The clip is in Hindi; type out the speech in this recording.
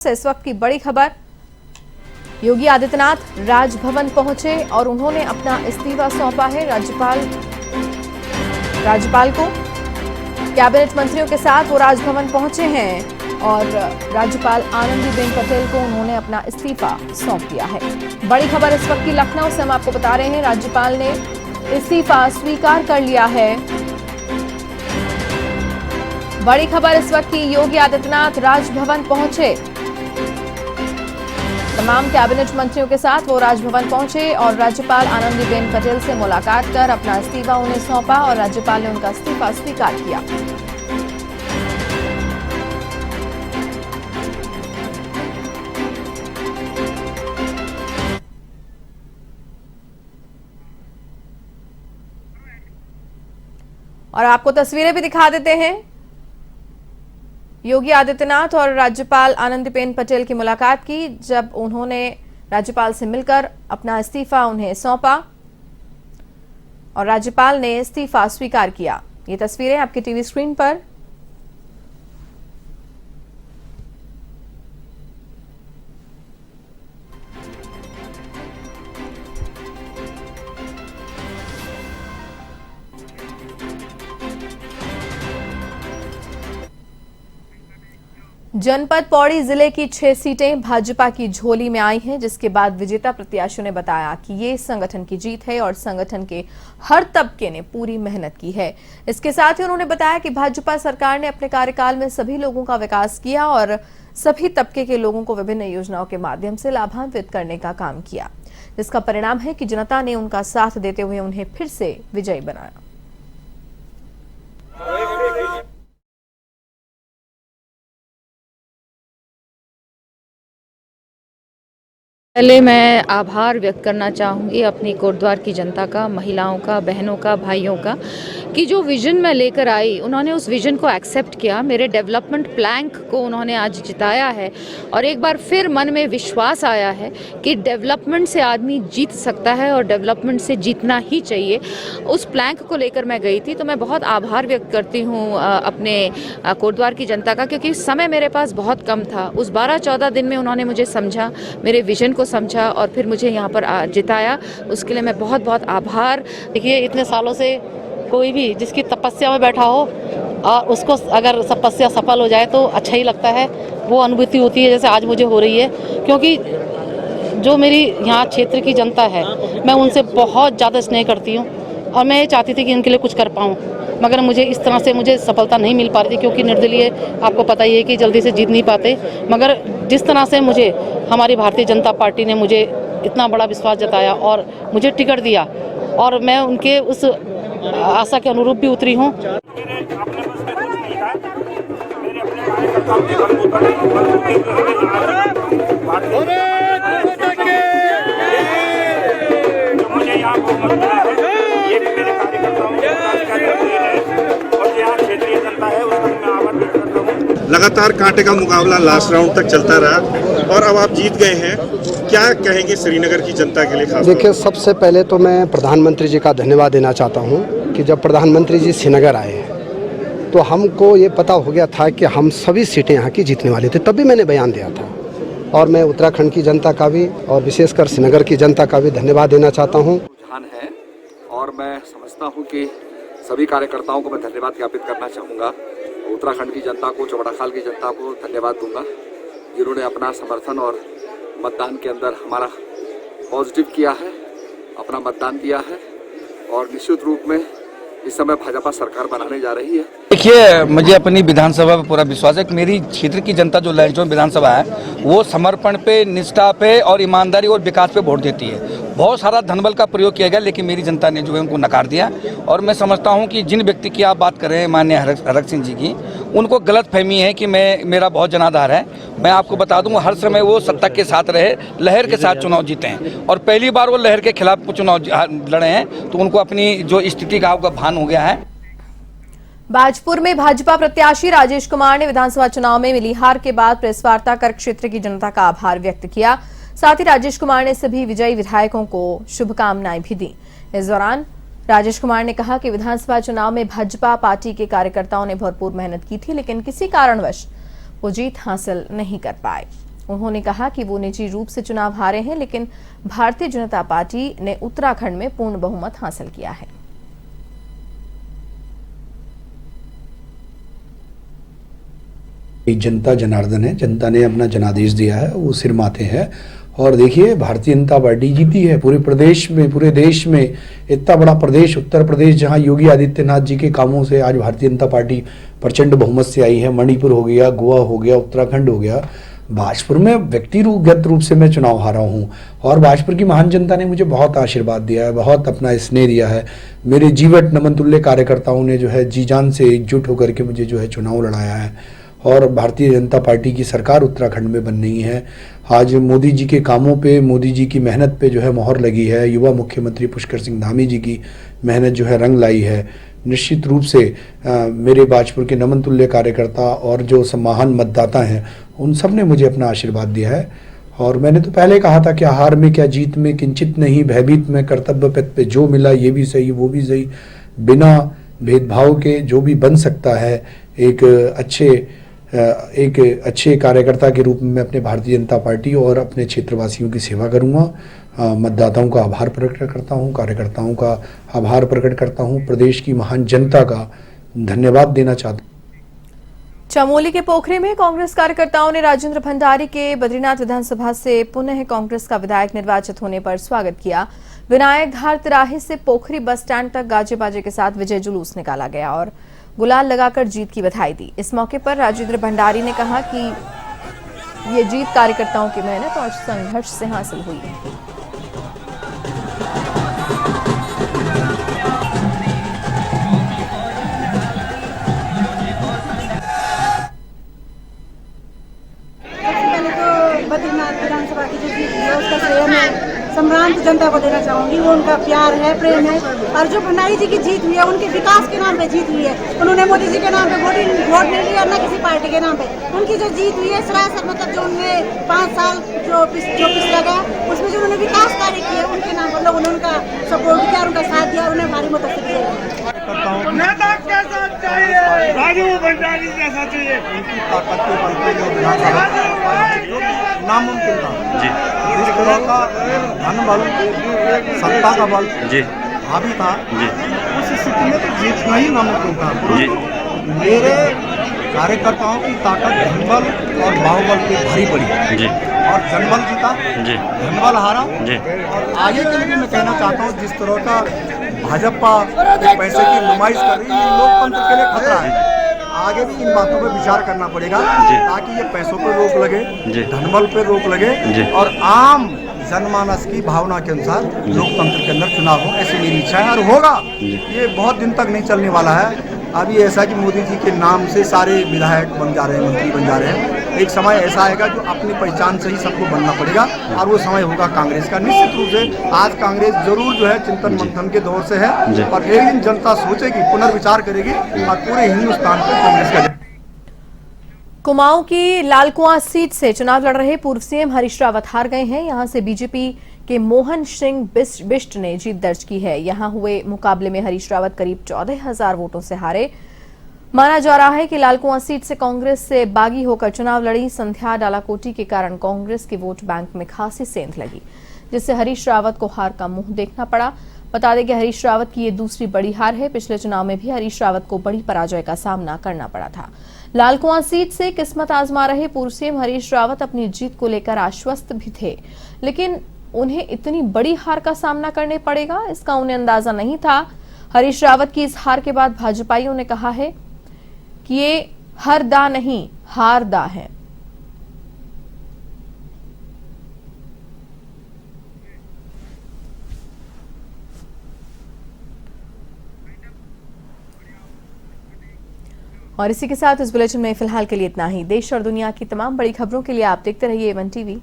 इस वक्त की बड़ी खबर, योगी आदित्यनाथ राजभवन पहुंचे और उन्होंने अपना इस्तीफा सौंपा है राज्यपाल को। कैबिनेट मंत्रियों के साथ वो राजभवन पहुंचे हैं और राज्यपाल आनंदीबेन पटेल को उन्होंने अपना इस्तीफा सौंप दिया है। बड़ी खबर इस वक्त की लखनऊ से हम आपको बता रहे हैं, राज्यपाल ने इस्तीफा स्वीकार कर लिया है। बड़ी खबर इस वक्त की, योगी आदित्यनाथ राजभवन पहुंचे। तमाम कैबिनेट मंत्रियों के साथ वो राजभवन पहुंचे और राज्यपाल आनंदीबेन पटेल से मुलाकात कर अपना इस्तीफा उन्हें सौंपा और राज्यपाल ने उनका इस्तीफा स्वीकार किया। और आपको तस्वीरें भी दिखा देते हैं, योगी आदित्यनाथ और राज्यपाल आनंदीबेन पटेल की मुलाकात की, जब उन्होंने राज्यपाल से मिलकर अपना इस्तीफा उन्हें सौंपा और राज्यपाल ने इस्तीफा स्वीकार किया। ये तस्वीरें आपकी टीवी स्क्रीन पर। जनपद पौड़ी जिले की 6 सीटें भाजपा की झोली में आई हैं, जिसके बाद विजेता प्रत्याशियों ने बताया कि ये संगठन की जीत है और संगठन के हर तबके ने पूरी मेहनत की है। इसके साथ ही उन्होंने बताया कि भाजपा सरकार ने अपने कार्यकाल में सभी लोगों का विकास किया और सभी तबके के लोगों को विभिन्न योजनाओं के माध्यम से लाभान्वित करने का काम किया, जिसका परिणाम है कि जनता ने उनका साथ देते हुए उन्हें फिर से विजयी बनाया। पहले मैं आभार व्यक्त करना चाहूँगी अपनी कोटद्वार की जनता का, महिलाओं का, बहनों का, भाइयों का, कि जो विज़न मैं लेकर आई उन्होंने उस विज़न को एक्सेप्ट किया। मेरे डेवलपमेंट प्लान को उन्होंने आज जिताया है और एक बार फिर मन में विश्वास आया है कि डेवलपमेंट से आदमी जीत सकता है और डेवलपमेंट से जीतना ही चाहिए। उस प्लान को लेकर मैं गई थी, तो मैं बहुत आभार व्यक्त करती हूँ अपने कोटद्वार की जनता का, क्योंकि समय मेरे पास बहुत कम था। उस 12-14 दिन में उन्होंने मुझे समझा, मेरे विज़न को समझा और फिर मुझे यहाँ पर जिताया। उसके लिए मैं बहुत बहुत आभार। देखिए, इतने सालों से कोई भी जिसकी तपस्या में बैठा हो और उसको अगर तपस्या सफल हो जाए तो अच्छा ही लगता है। वो अनुभूति होती है जैसे आज मुझे हो रही है, क्योंकि जो मेरी यहाँ क्षेत्र की जनता है मैं उनसे बहुत ज़्यादा स्नेह करती हूँ और मैं ये चाहती थी कि इनके लिए कुछ कर पाऊँ, मगर मुझे इस तरह से मुझे सफलता नहीं मिल पा रही थी, क्योंकि निर्दलीय आपको पता ही है कि जल्दी से जीत नहीं पाते। मगर जिस तरह से मुझे हमारी भारतीय जनता पार्टी ने मुझे इतना बड़ा विश्वास जताया और मुझे टिकट दिया और मैं उनके उस आशा के अनुरूप भी उतरी हूँ। लगातार कांटे का मुकाबला लास्ट राउंड तक चलता रहा और अब आप जीत गए हैं, क्या कहेंगे श्रीनगर की जनता के लिए खास? देखिए, सबसे पहले तो मैं प्रधानमंत्री जी का धन्यवाद देना चाहता हूं कि जब प्रधानमंत्री जी श्रीनगर आए तो हमको ये पता हो गया था कि हम सभी सीटें यहाँ की जीतने वाली थी, तभी मैंने बयान दिया था। और मैं उत्तराखंड की जनता का भी और विशेषकर श्रीनगर की जनता का भी धन्यवाद देना चाहता हूँ। रुझान है और मैं समझता हूँ कि सभी कार्यकर्ताओं को मैं धन्यवाद ज्ञापित करना चाहूँगा। उत्तराखंड की जनता को, चौबड़ाखाल की जनता को धन्यवाद दूंगा, जिन्होंने अपना समर्थन और मतदान के अंदर हमारा पॉजिटिव किया है, अपना मतदान दिया है और निश्चित रूप में इस समय भाजपा सरकार बनाने जा रही है। देखिए, मुझे अपनी विधानसभा पर पूरा विश्वास है कि मेरी क्षेत्र की जनता जो लहरचौन विधानसभा है वो समर्पण पे, निष्ठा पे और ईमानदारी और विकास पे वोट देती है। बहुत सारा धनबल का प्रयोग किया गया, लेकिन मेरी जनता ने जो है उनको नकार दिया। और मैं समझता हूं कि जिन व्यक्ति की आप बात कर रहे हैं, माननीय हरक सिंह जी की, उनको गलतफहमी है कि मेरा बहुत जनाधार है। मैं आपको बता दूं, हर समय वो सत्ता के साथ रहे, लहर के साथ चुनाव जीते हैं और पहली बार वो लहर के खिलाफ चुनाव लड़े हैं, तो उनको अपनी जो स्थिति का भान हो गया है। बाजपुर में भाजपा प्रत्याशी राजेश कुमार ने विधानसभा चुनाव में मिली हार के बाद प्रेस वार्ता कर क्षेत्र की जनता का आभार व्यक्त किया। साथ ही राजेश कुमार ने सभी विजयी विधायकों को शुभकामनाएं भी दी। इस दौरान राजेश कुमार ने कहा कि विधानसभा चुनाव में भाजपा पार्टी के कार्यकर्ताओं ने भरपूर मेहनत की थी, लेकिन किसी कारणवश वो जीत हासिल नहीं कर पाए। उन्होंने कहा कि वो निजी रूप से चुनाव हारे हैं, लेकिन भारतीय जनता पार्टी ने उत्तराखंड में पूर्ण बहुमत हासिल किया है। जनता जनार्दन है, जनता ने अपना जनादेश दिया है, वो सिर माथे है। और देखिए भारतीय जनता पार्टी जीती है पूरे प्रदेश में, पूरे देश में। इतना बड़ा प्रदेश उत्तर प्रदेश, जहां योगी आदित्यनाथ जी के कामों से आज भारतीय जनता पार्टी प्रचंड बहुमत से आई है। मणिपुर हो गया, गोवा हो गया, उत्तराखंड हो गया। भाजपुर में व्यक्तिगत रूप से मैं चुनाव हारा हूँ और भाजपुर की महान जनता ने मुझे बहुत आशीर्वाद दिया है, बहुत अपना स्नेह दिया है। मेरे जीवट नमन तुल्य कार्यकर्ताओं ने जो है जी जान से एकजुट होकर के मुझे जो है चुनाव लड़ाया है और भारतीय जनता पार्टी की सरकार उत्तराखंड में बन रही है। आज मोदी जी के कामों पे, मोदी जी की मेहनत पे जो है मोहर लगी है। युवा मुख्यमंत्री पुष्कर सिंह धामी जी की मेहनत जो है रंग लाई है। निश्चित रूप से मेरे भाजपुर के नमन तुल्य कार्यकर्ता और जो महान मतदाता हैं उन सब ने मुझे अपना आशीर्वाद दिया है। और मैंने तो पहले कहा था कि हार में क्या जीत में किंचित नहीं, भयभीत में कर्तव्य पथ पे जो मिला ये भी सही वो भी सही, बिना भेदभाव के जो भी बन सकता है एक अच्छे कार्यकर्ता के रूप में मैं अपने भारतीय जनता पार्टी और अपने क्षेत्रवासियों की सेवा करूंगा। मतदाताओं का आभार प्रकट करता हूं, कार्यकर्ताओं का आभार प्रकट करता हूं, प्रदेश की महान जनता का धन्यवाद देना चाहता हूं। चमोली के पोखरे में कांग्रेस कार्यकर्ताओं ने राजेंद्र भंडारी के बद्रीनाथ विधानसभा से पुनः कांग्रेस का विधायक निर्वाचित होने पर स्वागत किया। विनायक धार तिराहे से पोखरी बस स्टैंड तक गाजे बाजे के साथ विजय जुलूस निकाला गया और गुलाल लगाकर जीत की बधाई दी। इस मौके पर राजेंद्र भंडारी ने कहा कि ये जीत कार्यकर्ताओं की मेहनत और संघर्ष से हासिल हुई है। बद्रीनाथ विधानसभा की जो जीत है उसका श्रेय मैं सम्रांत जनता को देना चाहूँगी। वो उनका प्यार है, प्रेम है। और जो भंडारी जी की जीत हुई है उनके विकास के नाम पे जीत हुई है। उन्होंने मोदी जी के नाम पे वोट नहीं लिया, न किसी पार्टी के नाम पे। उनकी जो जीत हुई है सरासर मतलब जो उनने 5 साल जो पिछला गया उसमें जो उन्होंने विकास कार्य किए उनके नाम पर लोगों ने उनका सपोर्ट किया, उनका साथ दिया, उन्हें भारी मदद से दिया। नेता कैसा चाहिए? राजीव भंडारी जैसा चाहिए। उनकी ताकत के बल पे जो विधानसभा नामुमकिन था जी, जिस तरह का धन बल, सत्ता का बल जी हावी था जी, उस स्थिति में तो जीतना ही नामुमकिन था जी। मेरे कार्यकर्ताओं की ताकत धनबल और बाहुबल पे भारी पड़ी जी और जनबल जीता जी, धनबल हारा जी। और आगे के लिए मैं कहना चाहता हूँ जिस तरह का भाजपा पैसे की नुमाइश कर रही है लोकतंत्र के लिए खतरा है। आगे भी इन बातों पर विचार करना पड़ेगा ताकि ये पैसों पर रोक लगे, धनबल पर रोक लगे और आम जनमानस की भावना के अनुसार लोकतंत्र के अंदर चुनाव हो, ऐसी मेरी इच्छा है और होगा। ये बहुत दिन तक नहीं चलने वाला है। अभी ऐसा कि मोदी जी के नाम से सारे विधायक बन जा रहे हैं, मंत्री बन जा रहे हैं। एक समय ऐसा आएगा जो अपनी पहचान से ही सबको बनना पड़ेगा और वो समय होगा कांग्रेस का। निश्चित रूप से आज कांग्रेस जरूर जो है चिंतन मंथन के दौर से है और एक दिन जनता सोचेगी, पुनर्विचार करेगी और पूरे हिंदुस्तान पर कांग्रेस का। कुमाऊं की लालकुआं सीट से चुनाव लड़ रहे पूर्व सीएम हरीश रावत हार गए हैं। यहां से बीजेपी के मोहन सिंह बिष्ट ने जीत दर्ज की है। यहां हुए मुकाबले में हरीश रावत करीब 14,000 वोटों से हारे। माना जा रहा है कि लालकुआं सीट से कांग्रेस से बागी होकर चुनाव लड़ी संध्या डालाकोटी के कारण कांग्रेस के वोट बैंक में खासी सेंध लगी, जिससे हरीश रावत को हार का मुंह देखना पड़ा। बता दें कि हरीश रावत की ये दूसरी बड़ी हार है। पिछले चुनाव में भी हरीश रावत को बड़ी पराजय का सामना करना पड़ा था। लालकुआं सीट से किस्मत आजमा रहे पूर्व सीएम हरीश रावत अपनी जीत को लेकर आश्वस्त भी थे, लेकिन उन्हें इतनी बड़ी हार का सामना करने पड़ेगा इसका उन्हें अंदाजा नहीं था। हरीश रावत की इस हार के बाद भाजपाइयों ने कहा है कि ये हर दा नहीं हार दा है। और इसी के साथ इस बुलेटिन में फिलहाल के लिए इतना ही। देश और दुनिया की तमाम बड़ी खबरों के लिए आप देखते रहिए A1 TV।